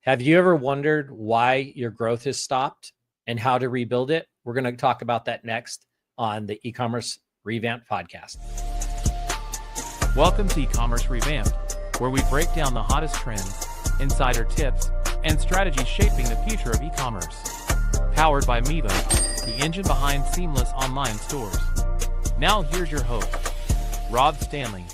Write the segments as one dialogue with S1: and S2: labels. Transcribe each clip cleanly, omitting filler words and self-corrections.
S1: Have you ever wondered why your growth has stopped and how to rebuild it? We're going to talk about that next on the Ecommerce Revamped Podcast.
S2: Welcome to Ecommerce Revamped, where we break down the hottest trends, insider tips, and strategies shaping the future of e-commerce. Powered by Miva, the engine behind seamless online stores. Now here's your host, Rob Stanley.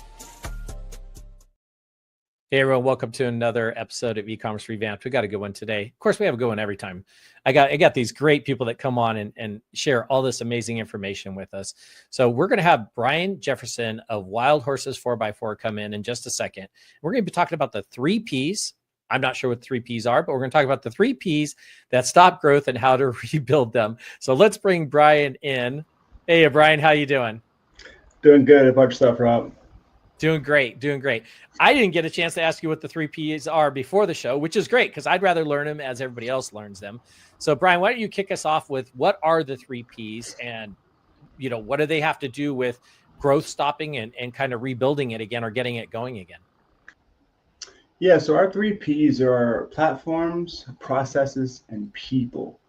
S1: Hey everyone, welcome to another episode of Ecommerce Revamped. We got a good one today. Of course, we have a good one every time. I got these great people that come on and share all this amazing information with us. So we're going to have Brian Jefferson of Wild Horses 4x4 come in just a second. We're going to be talking about the 3 Ps. I'm not sure what 3 Ps are, but we're going to talk about the 3 Ps that stop growth and how to rebuild them. So let's bring Brian in. Hey, Brian, how you doing?
S3: Doing good. About yourself, Rob?
S1: Doing great. I didn't get a chance to ask you what the 3 Ps are before the show, which is great because I'd rather learn them as everybody else learns them. So Brian, why don't you kick us off with what are the 3 Ps and, what do they have to do with growth stopping and kind of rebuilding it again or getting it going again?
S3: Yeah, so our 3 Ps are platforms, processes, and people.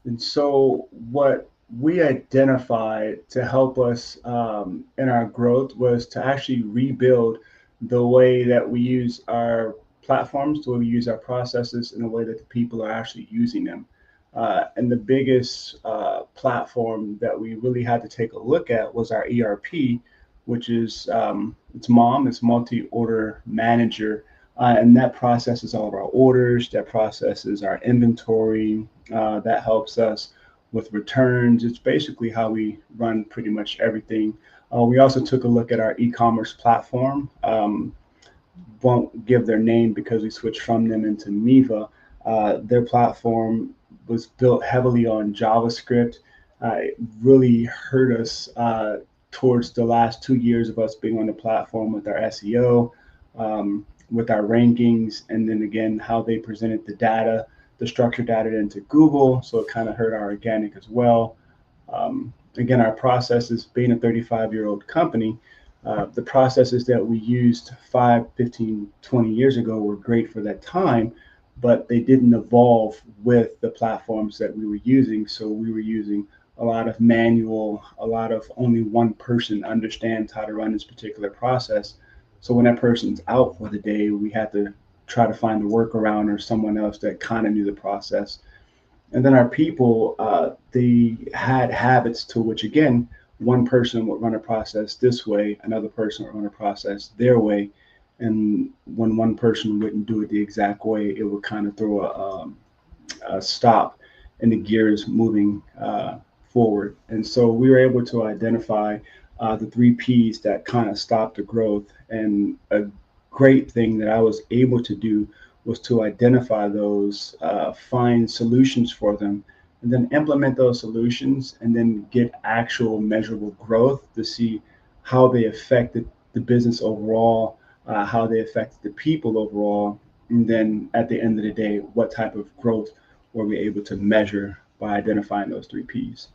S3: And so what we identified to help us in our growth was to actually rebuild the way that we use our platforms, the way we use our processes, and the way that the people are actually using them. And the biggest platform that we really had to take a look at was our ERP, which is it's multi-order manager. And that processes all of our orders, that processes our inventory, that helps us with returns. It's basically how we run pretty much everything. We also took a look at our e-commerce platform. Won't give their name because we switched from them into Miva. Their platform was built heavily on JavaScript. It really hurt us towards the last 2 years of us being on the platform with our SEO, with our rankings, and then again, how they presented the data, the structured data into Google. So it kind of hurt our organic as well. Again, our processes, being a 35-year-old company, the processes that we used 5, 15, 20 years ago were great for that time, but they didn't evolve with the platforms that we were using. So we were using a lot of manual, a lot of only one person understands how to run this particular process. So when that person's out for the day, we had to try to find a workaround or someone else that kind of knew the process. And then our people, they had habits to which, again, one person would run a process this way, another person would run a process their way. And when one person wouldn't do it the exact way, it would kind of throw a stop in the gears moving forward. And so we were able to identify the 3 Ps that kind of stopped the growth. And a great thing that I was able to do was to identify those, find solutions for them, and then implement those solutions and then get actual measurable growth to see how they affected the business overall, how they affected the people overall. And then at the end of the day, what type of growth were we able to measure by identifying those 3 Ps?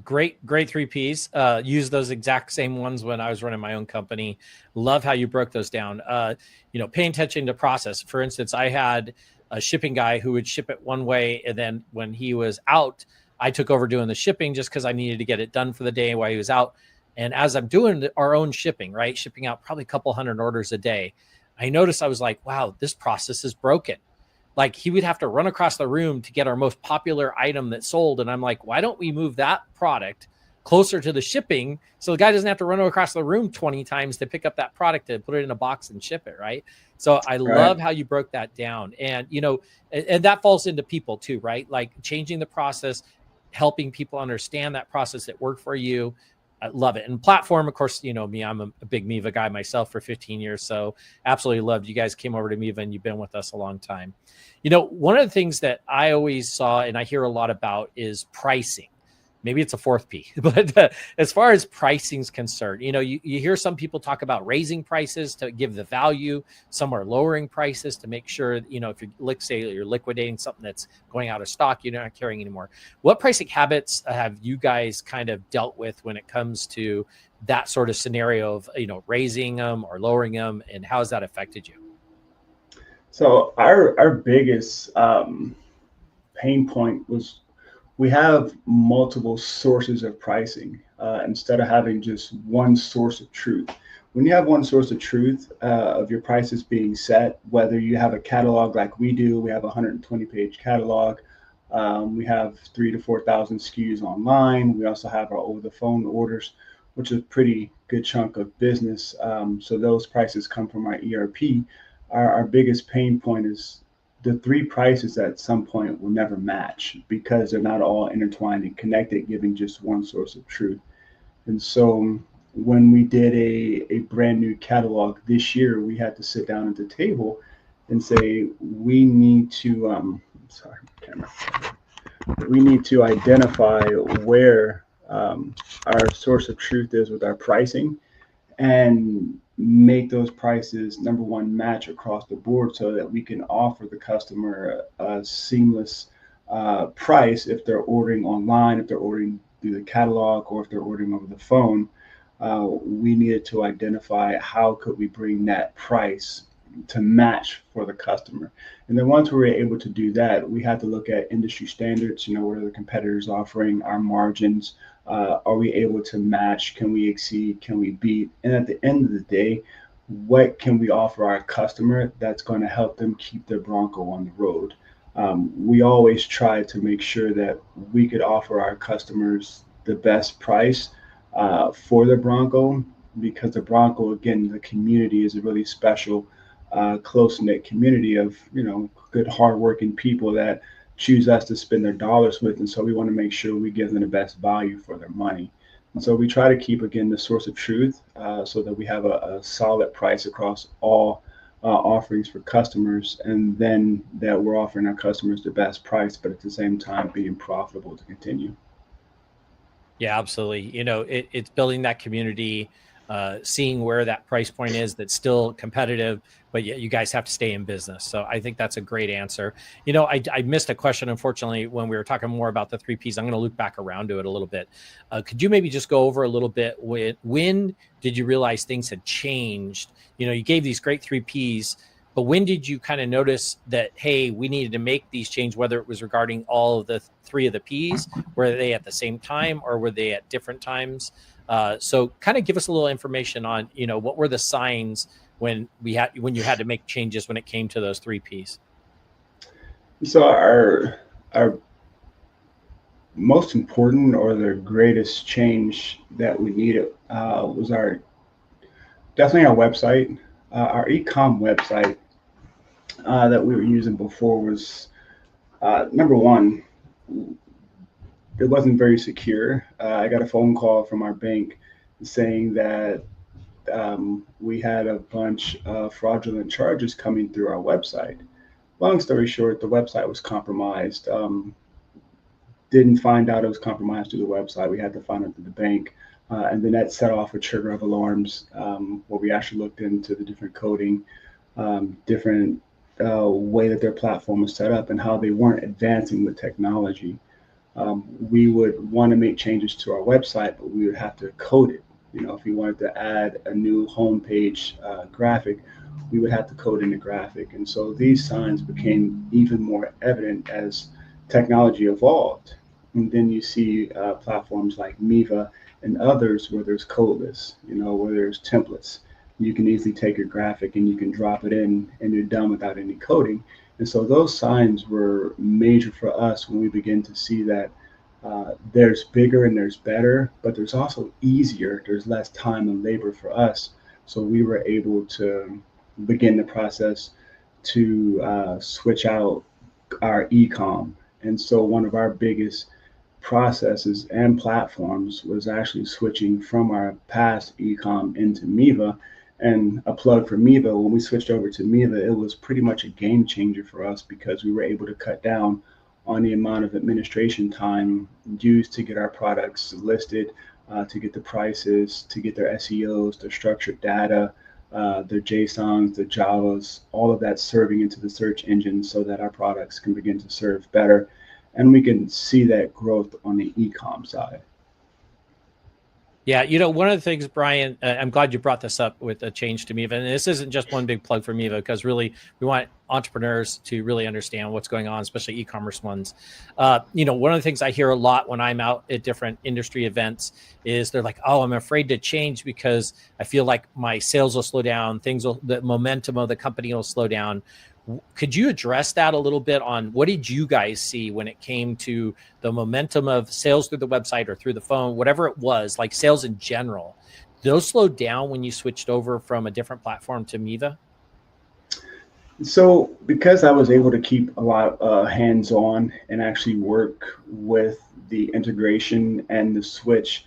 S1: Great 3 Ps. Use those exact same ones when I was running my own company. Love how you broke those down. Paying attention to process. For instance, I had a shipping guy who would ship it one way, and then when he was out, I took over doing the shipping just because I needed to get it done for the day while he was out. And as I'm doing our own shipping, right, shipping out probably a couple hundred orders a day, I noticed I was like, wow, this process is broken. Like he would have to run across the room to get our most popular item that sold. And I'm like, why don't we move that product closer to the shipping so the guy doesn't have to run across the room 20 times to pick up that product and put it in a box and ship it, right? So I love how you broke that down. And, and that falls into people too, right? Like changing the process, helping people understand that process that worked for you. I love it. And platform, of course, me, I'm a big Miva guy myself for 15 years. So absolutely loved you guys came over to Miva and you've been with us a long time. One of the things that I always saw and I hear a lot about is pricing. Maybe it's a 4th P, but as far as pricing is concerned, you hear some people talk about raising prices to give the value. Some are lowering prices to make sure, if you're liquidating something that's going out of stock, you're not carrying anymore. What pricing habits have you guys kind of dealt with when it comes to that sort of scenario of, raising them or lowering them, and how has that affected you?
S3: So our biggest pain point was we have multiple sources of pricing instead of having just one source of truth. When you have one source of truth of your prices being set, whether you have a catalog like we do, we have a 120-page catalog. We have 3,000 to 4,000 SKUs online. We also have our over-the-phone orders, which is a pretty good chunk of business. So those prices come from our ERP. Our biggest pain point is the three prices at some point will never match because they're not all intertwined and connected, giving just one source of truth. And so when we did a brand new catalog this year, we had to sit down at the table and say, we need to, we need to identify where our source of truth is with our pricing and make those prices, number one, match across the board so that we can offer the customer a seamless price if they're ordering online, if they're ordering through the catalog, or if they're ordering over the phone. We needed to identify how could we bring that price to match for the customer. And then once we were able to do that, we had to look at industry standards, what are the competitors offering, our margins, are we able to match, can we exceed, can we beat? And at the end of the day, what can we offer our customer that's going to help them keep their Bronco on the road? We always try to make sure that we could offer our customers the best price for the Bronco, because the Bronco, again, the community is a really special, close-knit community of, good, hardworking people that choose us to spend their dollars with. And so we want to make sure we give them the best value for their money. And so we try to keep, again, the source of truth so that we have a solid price across all offerings for customers, and then that we're offering our customers the best price, but at the same time being profitable to continue.
S1: Yeah, absolutely. It's building that community, seeing where that price point is that's still competitive, but yet you guys have to stay in business. So I think that's a great answer. I missed a question, unfortunately, when we were talking more about the three Ps. I'm going to loop back around to it a little bit. Could you maybe just go over a little bit when did you realize things had changed? You gave these great three Ps, but when did you kind of notice that, hey, we needed to make these changes, whether it was regarding all of the three of the Ps? Were they at the same time or were they at different times? So kind of give us a little information on, what were the signs when you had to make changes when it came to those three Ps?
S3: So our most important or the greatest change that we needed was definitely our website. Our e-com website that we were using before was, number one, it wasn't very secure. I got a phone call from our bank saying that we had a bunch of fraudulent charges coming through our website. Long story short, the website was compromised. Didn't find out it was compromised through the website. We had to find it through the bank. And then that set off a trigger of alarms where we actually looked into the different coding, different way that their platform was set up and how they weren't advancing with technology. We would want to make changes to our website, but we would have to code it. If we wanted to add a new homepage graphic, we would have to code in the graphic. And so these signs became even more evident as technology evolved. And then you see platforms like Miva and others where there's codeless, where there's templates. You can easily take your graphic and you can drop it in and you're done without any coding. And so those signs were major for us when we begin to see that there's bigger and there's better, but there's also easier, there's less time and labor for us. So we were able to begin the process to switch out our e-com. And so one of our biggest processes and platforms was actually switching from our past e-com into Miva. And a plug for Miva, when we switched over to Miva, it was pretty much a game changer for us because we were able to cut down on the amount of administration time used to get our products listed, to get the prices, to get their SEOs, their structured data, their JSONs, their Javas, all of that serving into the search engine so that our products can begin to serve better. And we can see that growth on the e-com side.
S1: Yeah, one of the things, Brian, I'm glad you brought this up with a change to Miva. And this isn't just one big plug for Miva, because really we want entrepreneurs to really understand what's going on, especially e-commerce ones. One of the things I hear a lot when I'm out at different industry events is they're like, oh, I'm afraid to change because I feel like my sales will slow down, the momentum of the company will slow down. Could you address that a little bit on what did you guys see when it came to the momentum of sales through the website or through the phone, whatever it was, like sales in general? Those slowed down when you switched over from a different platform to Miva?
S3: So because I was able to keep a lot hands-on and actually work with the integration and the switch,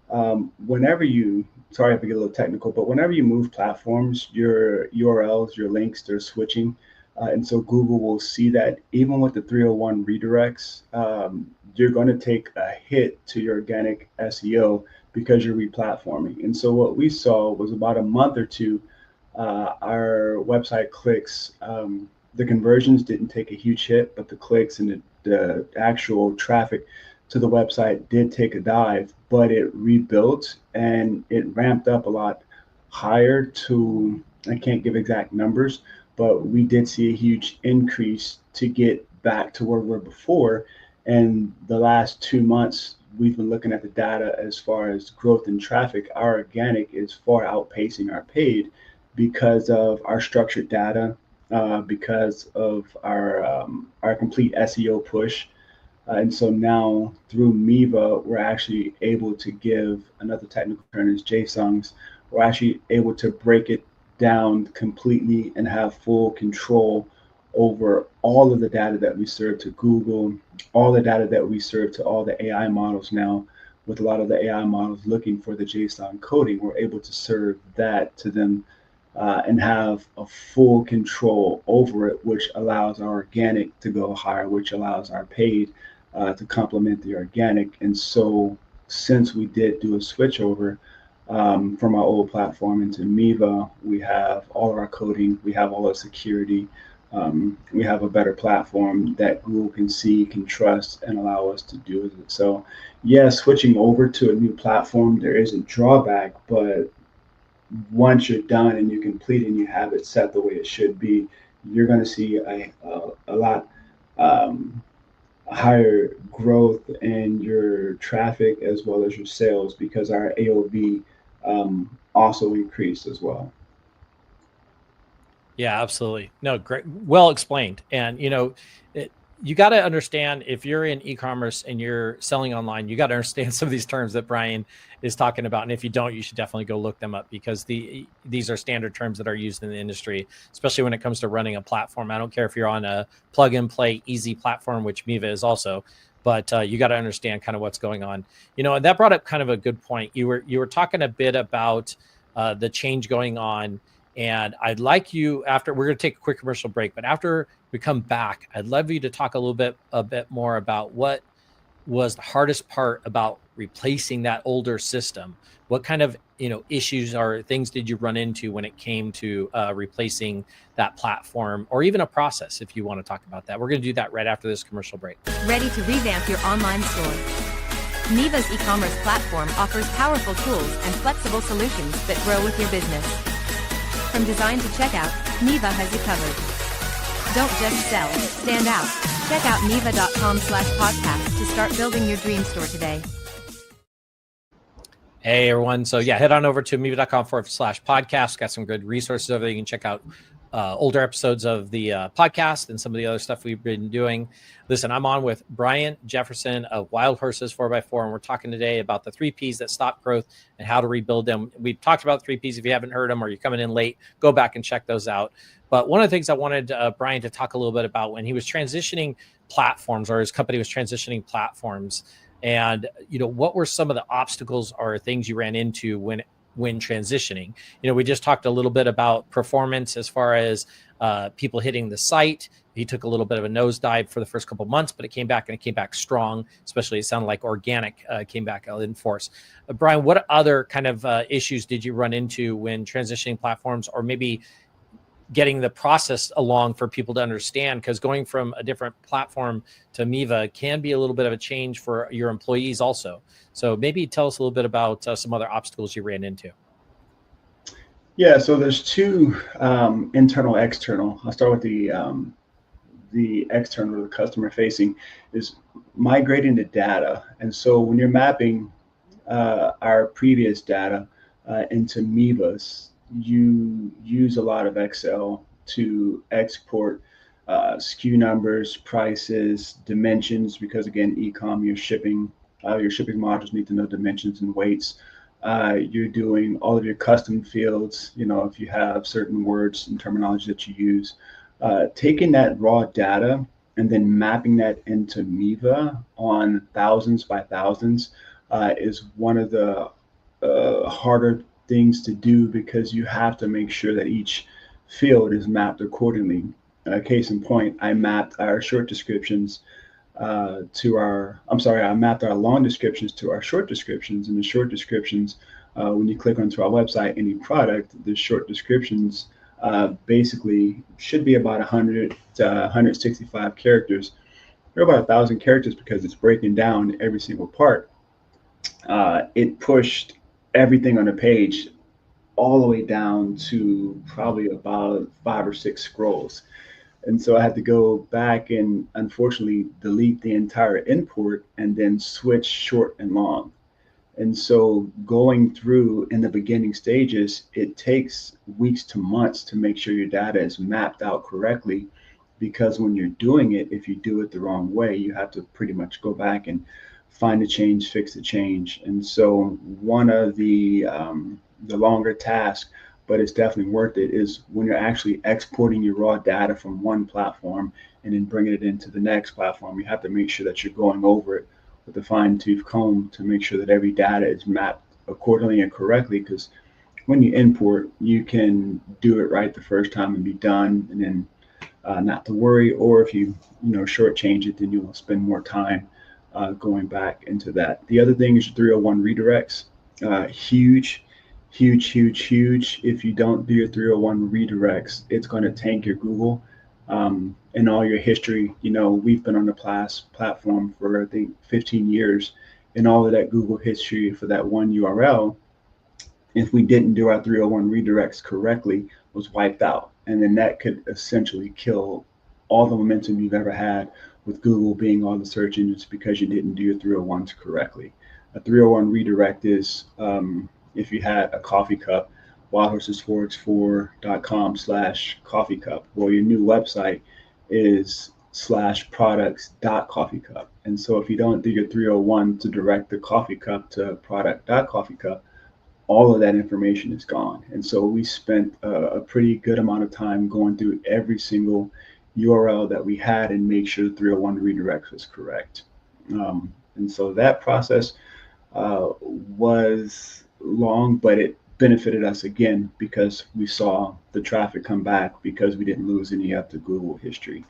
S3: sorry if I get a little technical, but whenever you move platforms, your URLs, your links, they're switching. And so Google will see that even with the 301 redirects, you're going to take a hit to your organic SEO because you're replatforming. And so what we saw was about a month or two, our website clicks, the conversions didn't take a huge hit, but the clicks and the actual traffic to the website did take a dive, but it rebuilt and it ramped up a lot higher to, I can't give exact numbers, but we did see a huge increase to get back to where we were before. And the last 2 months, we've been looking at the data as far as growth in traffic. Our organic is far outpacing our paid because of our structured data, because of our complete SEO push. And so now through Miva, we're actually able to give, another technical term is JSONs, we're actually able to break it down completely and have full control over all of the data that we serve to Google, all the data that we serve to all the AI models now. With a lot of the AI models looking for the JSON coding, we're able to serve that to them and have a full control over it, which allows our organic to go higher, which allows our paid to complement the organic. And so since we did do a switch over from our old platform into Miva, we have all of our coding, we have all our security, we have a better platform that Google can see, can trust, and allow us to do it. So yeah, switching over to a new platform, there is a drawback, but once you're done and you complete and you have it set the way it should be, you're going to see a lot higher growth in your traffic as well as your sales, because our AOV also increased as well.
S1: Yeah, absolutely. No, great. Well explained. And, you got to understand, if you're in e-commerce and you're selling online, you got to understand some of these terms that Brian is talking about. And if you don't, you should definitely go look them up, because these are standard terms that are used in the industry, especially when it comes to running a platform. I don't care if you're on a plug and play easy platform, which Miva is also, but you got to understand kind of what's going on. And that brought up kind of a good point. You were talking a bit about the change going on. And I'd like you, after we're going to take a quick commercial break, but after we come back, I'd love you to talk a bit more about what was the hardest part about replacing that older system. What kind of issues or things did you run into when it came to replacing that platform, or even a process, if you want to talk about that? We're going to do that right after this commercial break.
S4: Ready to revamp your online store? Miva's e-commerce platform offers powerful tools and flexible solutions that grow with your business. From design to checkout, Miva has you covered. Don't just sell, stand out. Check out miva.com/podcast to start building your dream store today.
S1: Hey everyone. So yeah, head on over to miva.com/podcast. Got some good resources over there. You can check out older episodes of the podcast and some of the other stuff we've been doing. Listen, I'm on with Brian Jefferson of Wild Horses 4x4, and we're talking today about the 3 Ps that stop growth and how to rebuild them. We've talked about 3 Ps. If you haven't heard them or you're coming in late, go back and check those out. But one of the things I wanted Brian to talk a little bit about, when he was transitioning platforms, or his company was transitioning platforms, and what were some of the obstacles or things you ran into when transitioning? We just talked a little bit about performance as far as people hitting the site. He took a little bit of a nosedive for the first couple of months, but it came back strong. Especially, it sounded like organic came back in force. Brian, what other kind of issues did you run into when transitioning platforms, or maybe getting the process along for people to understand, because going from a different platform to Miva can be a little bit of a change for your employees also. So maybe tell us a little bit about some other obstacles you ran into.
S3: Yeah, so there's two, internal, external. I'll start with the external, the customer facing, is migrating the data. And so when you're mapping our previous data into Mivas, you use a lot of Excel to export SKU numbers, prices, dimensions, because again, e-com, your shipping modules need to know dimensions and weights. You're doing all of your custom fields, if you have certain words and terminology that you use. Taking that raw data and then mapping that into Miva on thousands by thousands is one of the harder things to do, because you have to make sure that each field is mapped accordingly. Case in point, I mapped our short descriptions I mapped our long descriptions to our short descriptions. And the short descriptions, when you click onto our website, any product, the short descriptions basically should be about 100 to 165 characters. They're about 1,000 characters because it's breaking down every single part. It pushed everything on the page all the way down to probably about 5 or 6 scrolls. And so I had to go back and unfortunately delete the entire import and then switch short and long. And so going through in the beginning stages, it takes weeks to months to make sure your data is mapped out correctly, because when you're doing it, if you do it the wrong way, you have to pretty much go back and find the change, fix the change. And so one of the longer tasks, but it's definitely worth it, is when you're actually exporting your raw data from one platform and then bringing it into the next platform. You have to make sure that you're going over it with a fine-tooth comb to make sure that every data is mapped accordingly and correctly, because when you import, you can do it right the first time and be done, and then not to worry. Or if you shortchange it, then you'll spend more time going back into that. The other thing is your 301 redirects. Huge. If you don't do your 301 redirects, it's going to tank your Google and all your history. We've been on the platform for I think 15 years, and all of that Google history for that one URL, if we didn't do our 301 redirects correctly, was wiped out. And then that could essentially kill all the momentum you've ever had with Google being on the search engines, because you didn't do your 301s correctly. A 301 redirect is if you had a coffee cup, wildhorsesforage4.com/coffee cup. Well, your new website is /products.coffeecup. And so if you don't do your 301 to direct the coffee cup to product.coffeecup, all of that information is gone. And so we spent a pretty good amount of time going through every single URL that we had and make sure the 301 redirect was correct. And so that process was long, but it benefited us again because we saw the traffic come back, because we didn't lose any of the Google history.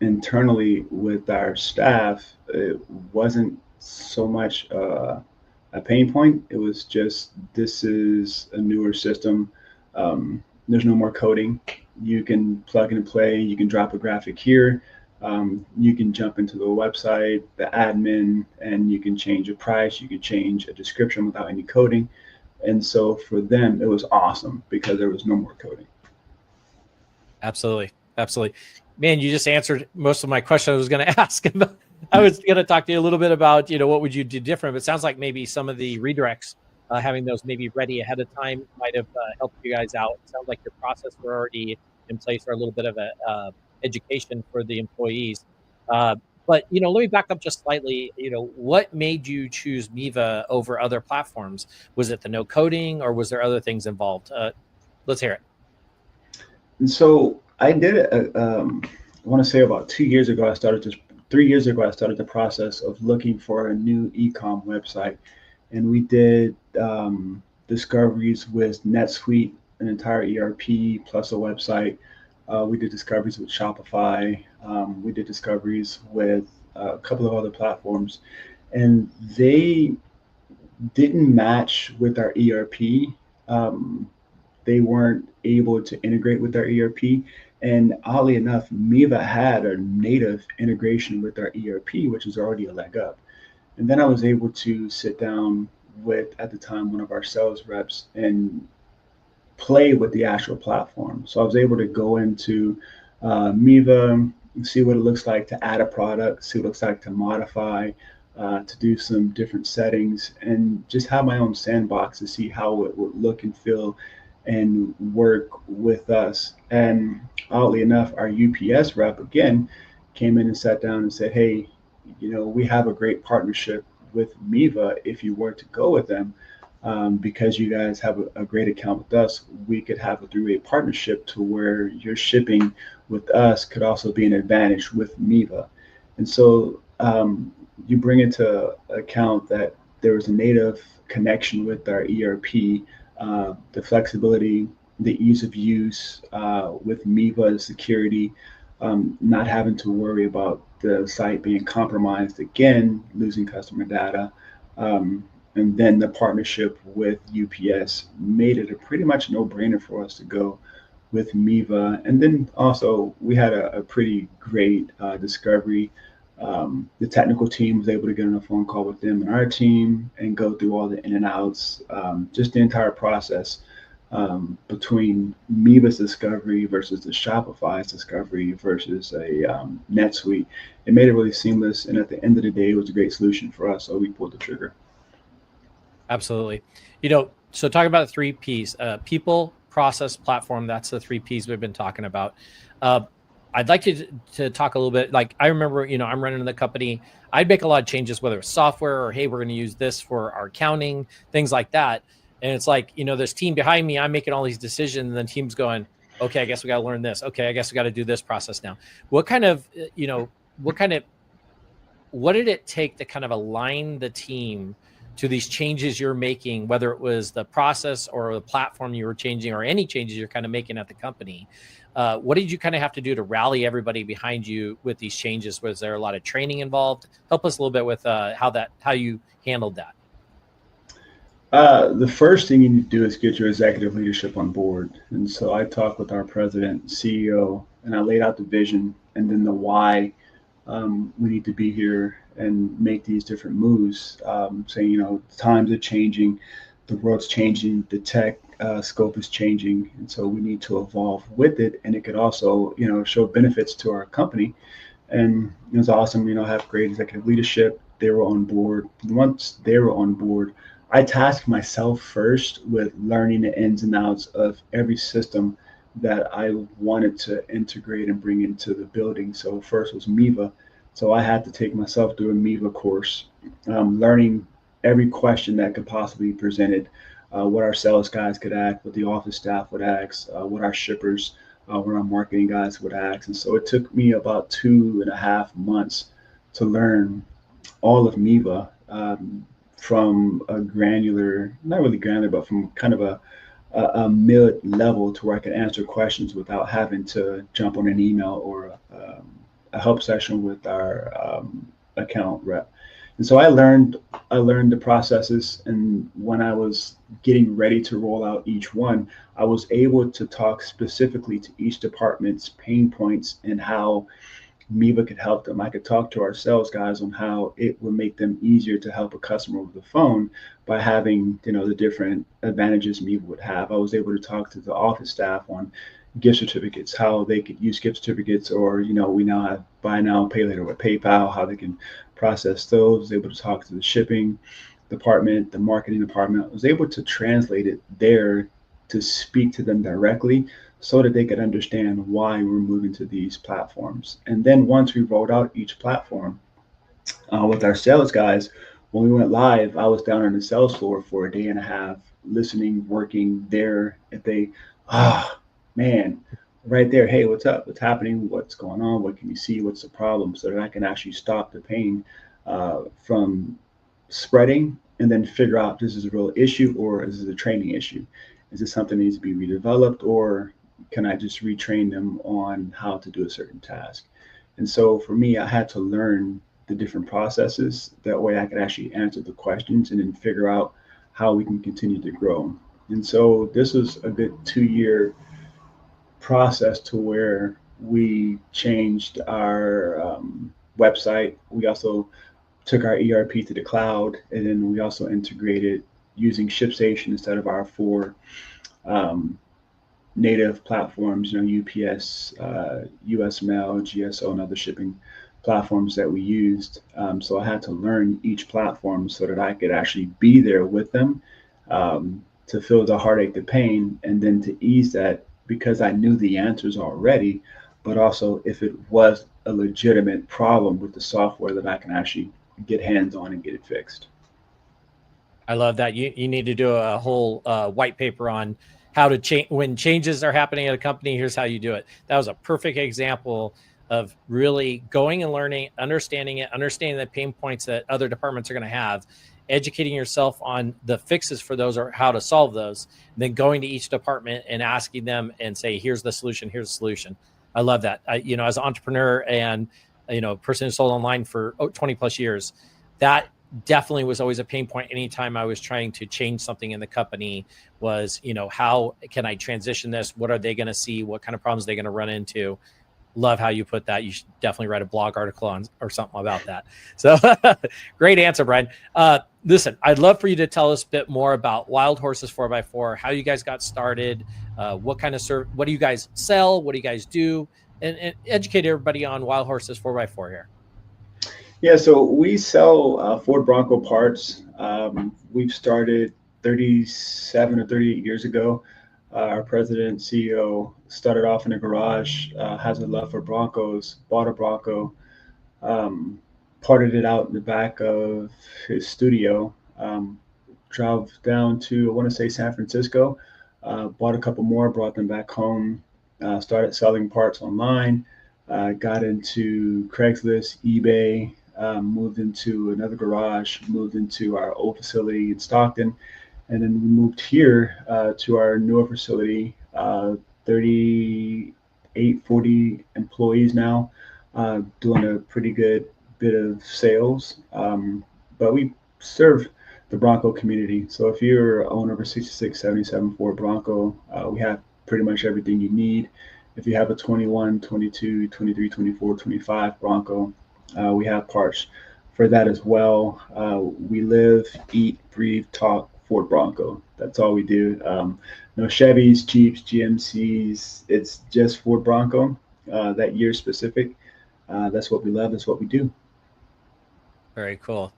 S3: Internally with our staff, it wasn't so much a pain point. It was just, this is a newer system. There's no more coding. You can plug and play. You can drop a graphic here. You can jump into the website, the admin, and you can change a price. You can change a description without any coding. And so for them, it was awesome because there was no more coding.
S1: Absolutely. Man, you just answered most of my question I was going to ask. I was going to talk to you a little bit about, what would you do different? But it sounds like maybe some of the redirects, having those maybe ready ahead of time might have helped you guys out. It sounds like your process were already in place for a little bit of a education for the employees. But, let me back up just slightly. What made you choose Miva over other platforms? Was it the no coding, or was there other things involved? Let's hear it.
S3: And so I did it, I want to say about 3 years ago, I started the process of looking for a new e-com website. And we did discoveries with NetSuite, an entire ERP plus a website. We did discoveries with Shopify. We did discoveries with a couple of other platforms, and they didn't match with our ERP. they weren't able to integrate with our ERP. And oddly enough, Miva had a native integration with our ERP, which was already a leg up. And then I was able to sit down with, at the time, one of our sales reps and play with the actual platform. So I was able to go into Miva, see what it looks like to add a product, see what it looks like to modify, to do some different settings, and just have my own sandbox to see how it would look and feel and work with us. And oddly enough, our UPS rep again came in and sat down and said, hey, we have a great partnership with Miva. If you were to go with them, because you guys have a great account with us, we could have a three-way partnership to where your shipping with us could also be an advantage with Miva. And so you bring into account that there was a native connection with our ERP, the flexibility, the ease of use with Miva, the security, not having to worry about the site being compromised again, losing customer data. And then the partnership with UPS made it a pretty much no-brainer for us to go with Miva. And then also we had a pretty great discovery. The technical team was able to get on a phone call with them and our team and go through all the in and outs, just the entire process between Miva's discovery versus the Shopify's discovery versus a NetSuite. It made it really seamless. And at the end of the day, it was a great solution for us. So we pulled the trigger.
S1: Absolutely. So talking about the 3 Ps, people, process, platform, that's the 3 Ps we've been talking about. I'd like to talk a little bit, like I remember, I'm running the company. I'd make a lot of changes, whether it's software or, hey, we're going to use this for our accounting, things like that. And it's like, this team behind me, I'm making all these decisions and the team's going, okay, I guess we got to learn this. Okay, I guess we got to do this process now. What did it take to kind of align the team to these changes you're making, whether it was the process or the platform you were changing or any changes you're kind of making at the company? What did you kind of have to do to rally everybody behind you with these changes? Was there a lot of training involved? Help us a little bit with how you handled that.
S3: The first thing you need to do is get your executive leadership on board. And so I talked with our president, CEO, and I laid out the vision and then the why we need to be here and make these different moves, saying, times are changing, the world's changing, the tech scope is changing. And so we need to evolve with it. And it could also, show benefits to our company. And it was awesome, have great executive leadership. They were on board. Once they were on board, I tasked myself first with learning the ins and outs of every system that I wanted to integrate and bring into the building. So first was Miva. So I had to take myself through a Miva course, learning every question that could possibly be presented, what our sales guys could ask, what the office staff would ask, what our shippers, what our marketing guys would ask. And so it took me about 2.5 months to learn all of Miva, from a granular, not really granular, but from kind of a mid level to where I could answer questions without having to jump on an email or a help session with our account rep. And so I learned the processes, and when I was getting ready to roll out each one, I was able to talk specifically to each department's pain points and how Miva could help them. I could talk to our sales guys on how it would make them easier to help a customer over the phone by having, the different advantages Miva would have. I was able to talk to the office staff on gift certificates, how they could use gift certificates, or, we now have buy now, pay later with PayPal, how they can process those. I was able to talk to the shipping department, the marketing department. I was able to translate it there to speak to them directly so that they could understand why we're moving to these platforms. And then once we rolled out each platform with our sales guys, when we went live, I was down on the sales floor for 1.5 days, listening, working there. If they, man, right there, hey, what's up? What's happening? What's going on? What can you see? What's the problem? So that I can actually stop the pain from spreading and then figure out this is a real issue or is this a training issue? Is this something that needs to be redeveloped, or can I just retrain them on how to do a certain task? And so for me, I had to learn the different processes. That way I could actually answer the questions and then figure out how we can continue to grow. And so this was a good 2-year process to where we changed our website. We also took our ERP to the cloud, and then we also integrated using ShipStation instead of our 4 native platforms, UPS, US Mail, GSO, and other shipping platforms that we used. So I had to learn each platform so that I could actually be there with them, to feel the heartache, the pain, and then to ease that, because I knew the answers already, but also if it was a legitimate problem with the software, that I can actually get hands on and get it fixed.
S1: I love that. You need to do a whole white paper on how to change when changes are happening at a company. Here's how you do it. That was a perfect example of really going and learning, understanding the pain points that other departments are going to have, educating yourself on the fixes for those or how to solve those, and then going to each department and asking them and say, here's the solution. I love that. As an entrepreneur and, person who sold online for 20 plus years, that definitely was always a pain point. Anytime I was trying to change something in the company was, how can I transition this? What are they going to see? What kind of problems are they going to run into? Love how you put that. You should definitely write a blog article on or something about that. So great answer, Brian. Listen, I'd love for you to tell us a bit more about Wild Horses 4x4, how you guys got started, what do you guys sell? What do you guys do? And educate everybody on Wild Horses 4x4 here.
S3: Yeah, so we sell Ford Bronco parts. We've started 37 or 38 years ago. Our president, CEO, started off in a garage, has a love for Broncos, bought a Bronco, parted it out in the back of his studio, drove down to, I want to say, San Francisco, bought a couple more, brought them back home, started selling parts online, got into Craigslist, eBay, moved into another garage, moved into our old facility in Stockton, and then we moved here to our newer facility, 38, 40 employees now, doing a pretty good bit of sales. But we serve the Bronco community. So if you're an owner of a 66, 77 Ford Bronco, we have pretty much everything you need. If you have a 21, 22, 23, 24, 25 Bronco, we have parts for that as well. We live, eat, breathe, talk Ford Bronco. That's all we do. No Chevys, Jeeps, GMCs. It's just Ford Bronco, that year specific. That's what we love. That's what we do.
S1: Very cool.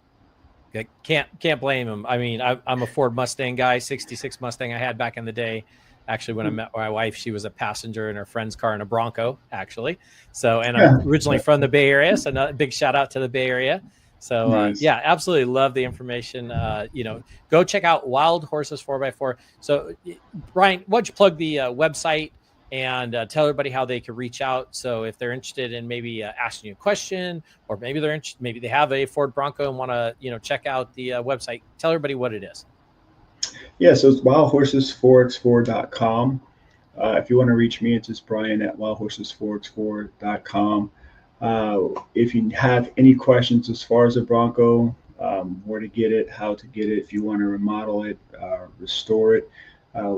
S1: Can't blame him. I mean, I'm a Ford Mustang guy, 66 Mustang I had back in the day. Actually, when I met my wife, she was a passenger in her friend's car in a Bronco, actually. So, and I'm originally from the Bay Area, so a big shout out to the Bay Area. So, nice. Yeah, absolutely love the information. Go check out Wild Horses 4x4. So, Brian, why don't you plug the website and tell everybody how they can reach out. So, if they're interested in maybe asking you a question, or maybe maybe they have a Ford Bronco and want to check out the website. Tell everybody what it is.
S3: Yeah, so it's wildhorses4x4.com. If you want to reach me, it's just Brian at wildhorses4x4.com. If you have any questions as far as the Bronco, where to get it, how to get it, if you want to remodel it, restore it,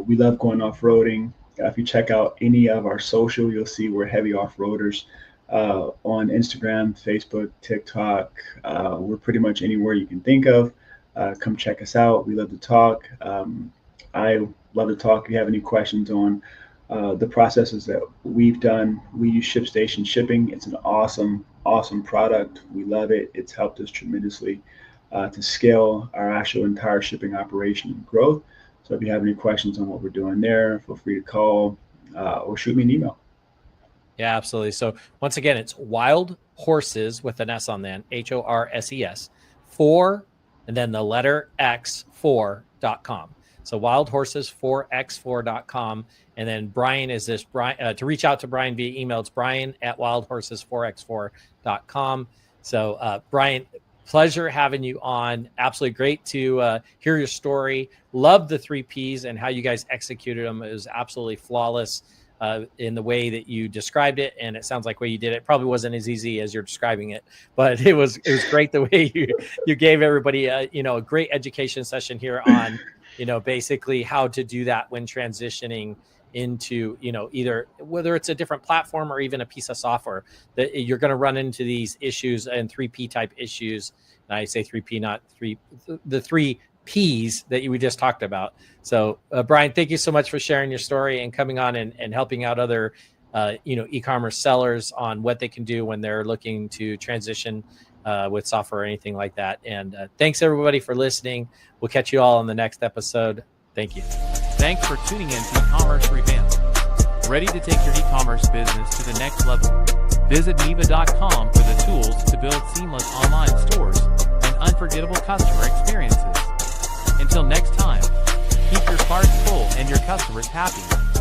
S3: we love going off-roading. If you check out any of our social, you'll see we're heavy off-roaders on Instagram, Facebook, TikTok. We're pretty much anywhere you can think of. Come check us out. We love to talk. I love to talk. If you have any questions on the processes that we've done, we use ShipStation shipping. It's an awesome product. We love it. It's helped us tremendously to scale our actual entire shipping operation and growth. So if you have any questions on what we're doing there, feel free to call or shoot me an email.
S1: Yeah, absolutely. So once again, it's Wild Horses with an S on the end, HORSES, 4, and then the letter X4.com. So wildhorses4x4.com. And then Brian is this Brian to reach out to Brian via email. It's Brian at wildhorses4x4.com. So Brian, pleasure having you on. Absolutely great to hear your story. Love the 3 Ps and how you guys executed them. It was absolutely flawless in the way that you described it. And it sounds like the way you did it probably wasn't as easy as you're describing it, but it was great the way you gave everybody a great education session here on basically how to do that when transitioning into, either whether it's a different platform or even a piece of software, that you're going to run into these issues and 3P type issues. And I say 3P, not the 3 P's that we just talked about. So Brian, thank you so much for sharing your story and coming on and helping out other, e-commerce sellers on what they can do when they're looking to transition with software or anything like that. And thanks everybody for listening. We'll catch you all on the next episode. Thank you.
S2: Thanks for tuning in to Ecommerce Revamped. Ready to take your e-commerce business to the next level? Visit Miva.com for the tools to build seamless online stores and unforgettable customer experiences. Until next time, keep your cart full and your customers happy.